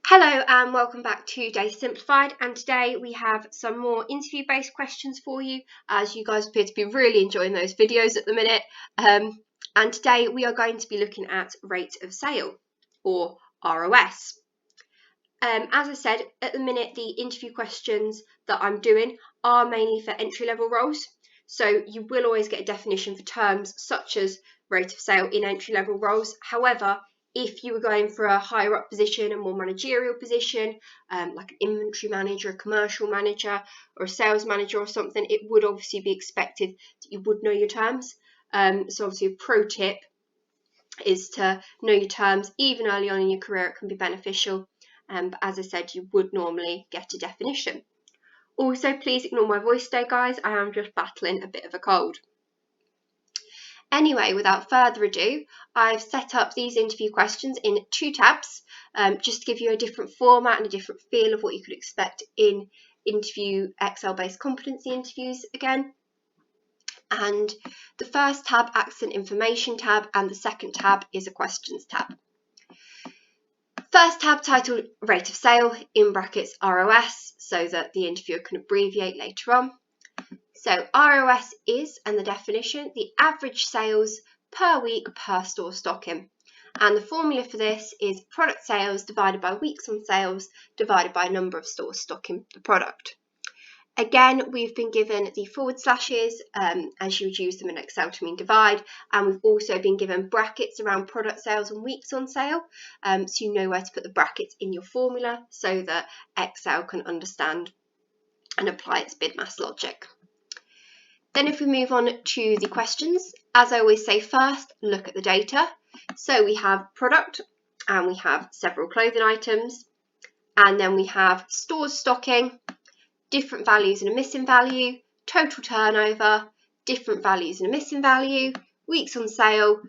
Hello and welcome back to Data Simplified, and today we have some more interview based questions for you, as you guys appear to be really enjoying those videos at the minute. And today we are going to be looking at rate of sale, or ROS. As I said, at the minute the interview questions that I'm doing are mainly for entry level roles, so you will always get a definition for terms such as rate of sale in entry level roles. However, if you were going for a higher up position, a more managerial position, like an inventory manager, a commercial manager, or a sales manager or something, it would obviously be expected that you would know your terms. So obviously a pro tip is to know your terms even early on in your career. It can be beneficial, but as I said, you would normally get a definition. Also, please ignore my voice today, guys. I am just battling a bit of a cold. Anyway, without further ado, I've set up these interview questions in 2 tabs, just to give you a different format and a different feel of what you could expect in interview Excel-based competency interviews again. And the first tab acts as an information tab, and the second tab is a questions tab. First tab titled Rate of Sale, in brackets ROS, so that the interviewer can abbreviate later on. So ROS is, and the definition, the average sales per week per store stocking. And the formula for this is product sales divided by weeks on sales divided by number of stores stocking the product. Again, we've been given the forward slashes as you would use them in Excel to mean divide, and we've also been given brackets around product sales and weeks on sale, so you know where to put the brackets in your formula so that Excel can understand and apply its BidMath logic. Then if we move on to the questions, as I always say first, look at the data. So we have product, and we have several clothing items, and then we have stores stocking, different values and a missing value, total turnover, different values and a missing value, weeks on sale,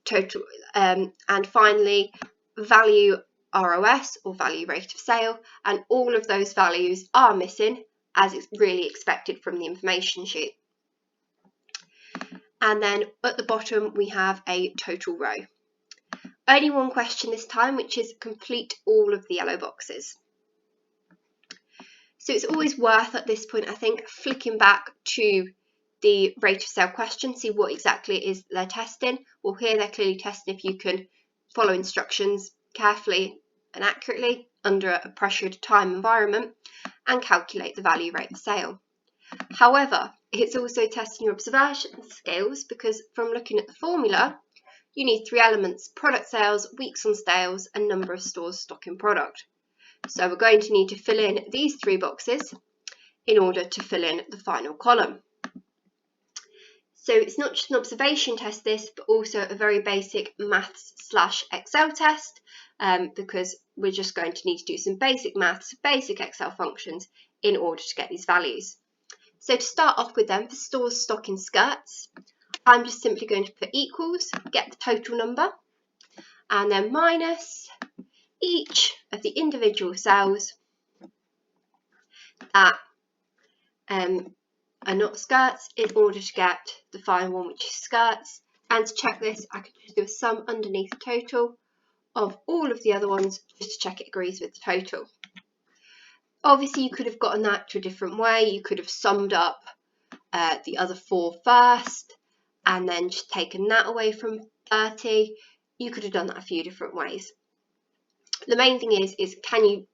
total, and finally value ROS, or value rate of sale, and all of those values are missing as it's really expected from the information sheet. And then at the bottom we have a total row. Only one question this time, which is complete all of the yellow boxes. So it's always worth at this point, I think, flicking back to the rate of sale question, see what exactly it is they're testing. Well, here they're clearly testing if you can follow instructions carefully and accurately under a pressured time environment and calculate the value rate of sale. However, it's also testing your observation skills, because from looking at the formula, you need 3 elements: product sales, weeks on sales, and number of stores stocking product. So we're going to need to fill in these 3 boxes in order to fill in the final column. So it's not just an observation test this, but also a very basic maths/Excel test, because we're just going to need to do some basic maths, basic Excel functions in order to get these values. So to start off with then, for stores stocking skirts, I'm just simply going to put equals, get the total number, and then minus each of the individual cells that are not skirts in order to get the final one, which is skirts. And to check this, I can just do a sum underneath the total of all of the other ones just to check it agrees with the total. Obviously, you could have gotten that to a different way. You could have summed up the other 4 first and then just taken that away from 30. You could have done that a few different ways. The main thing is can you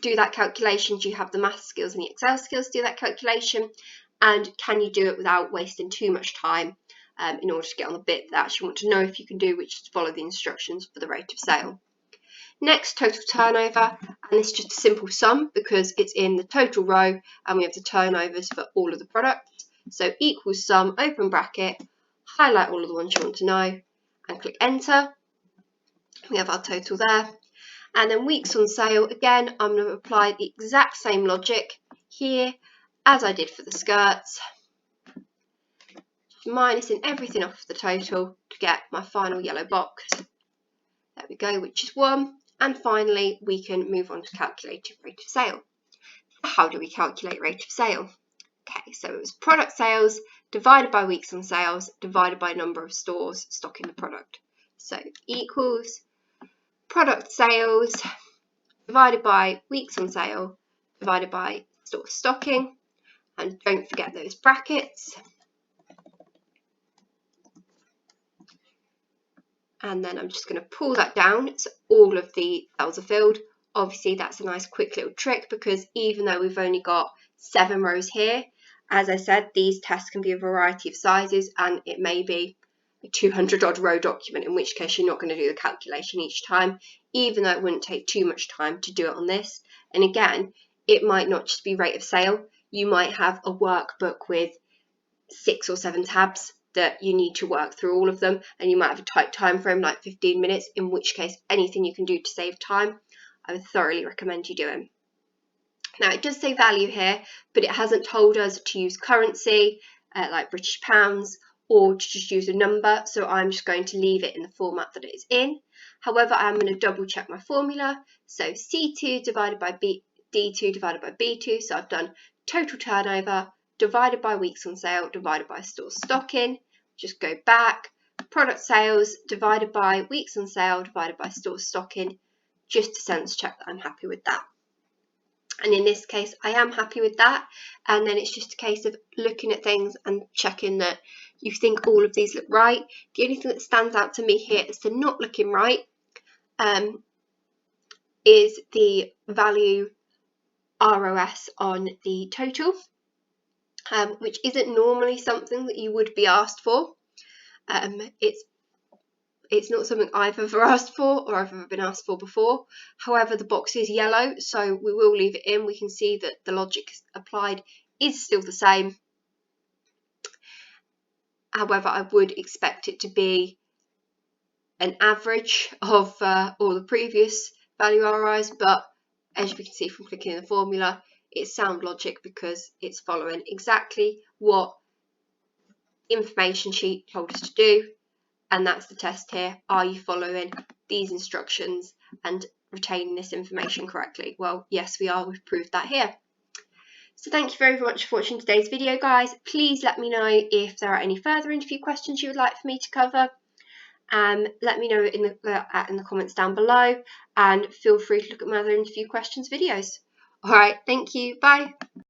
do that calculation? Do you have the math skills and the Excel skills to do that calculation? And can you do it without wasting too much time in order to get on the bit that I actually want to know if you can do, which is to follow the instructions for the rate of sale. Next, total turnover, and this is just a simple sum because it's in the total row and we have the turnovers for all of the products. So equals sum, open bracket, highlight all of the ones you want to know and click enter. We have our total there. And then weeks on sale, again, I'm going to apply the exact same logic here as I did for the skirts, just minusing everything off the total to get my final yellow box. There we go, which is 1. And finally, we can move on to calculating rate of sale. How do we calculate rate of sale? Okay, so it was product sales divided by weeks on sales divided by number of stores stocking the product. So equals product sales divided by weeks on sale, divided by store stocking, and don't forget those brackets. And then I'm just going to pull that down so all of the cells are filled. Obviously that's a nice quick little trick, because even though we've only got 7 rows here, as I said, these tests can be a variety of sizes, and it may be a 200 odd row document, in which case you're not going to do the calculation each time, even though it wouldn't take too much time to do it on this. And again, it might not just be rate of sale, you might have a workbook with 6 or 7 tabs that you need to work through all of them, and you might have a tight time frame like 15 minutes, in which case anything you can do to save time, I would thoroughly recommend you doing. Now it does say value here, but it hasn't told us to use currency like British pounds, or to just use a number, so I'm just going to leave it in the format that it is in. However, I'm going to double check my formula, so C2 divided by D2 divided by B2, so I've done total turnover divided by weeks on sale divided by store stocking. Just go back, product sales divided by weeks on sale divided by store stocking, just to sense check that I'm happy with that. And in this case I am happy with that, and then it's just a case of looking at things and checking that you think all of these look right. The only thing that stands out to me here as to not looking right is the value ROS on the total, which isn't normally something that you would be asked for. It's not something I've ever asked for, or I've ever been asked for before. However, the box is yellow, so we will leave it in. We can see that the logic applied is still the same. However, I would expect it to be an average of all the previous value ROIs, but as we can see from clicking in the formula, it's sound logic because it's following exactly what the information sheet told us to do. And that's the test here. Are you following these instructions and retaining this information correctly? Well, yes, we are. We've proved that here. So thank you very much for watching today's video, guys. Please let me know if there are any further interview questions you would like for me to cover. Let me know in the comments down below, and feel free to look at my other interview questions videos. All right, thank you. Bye.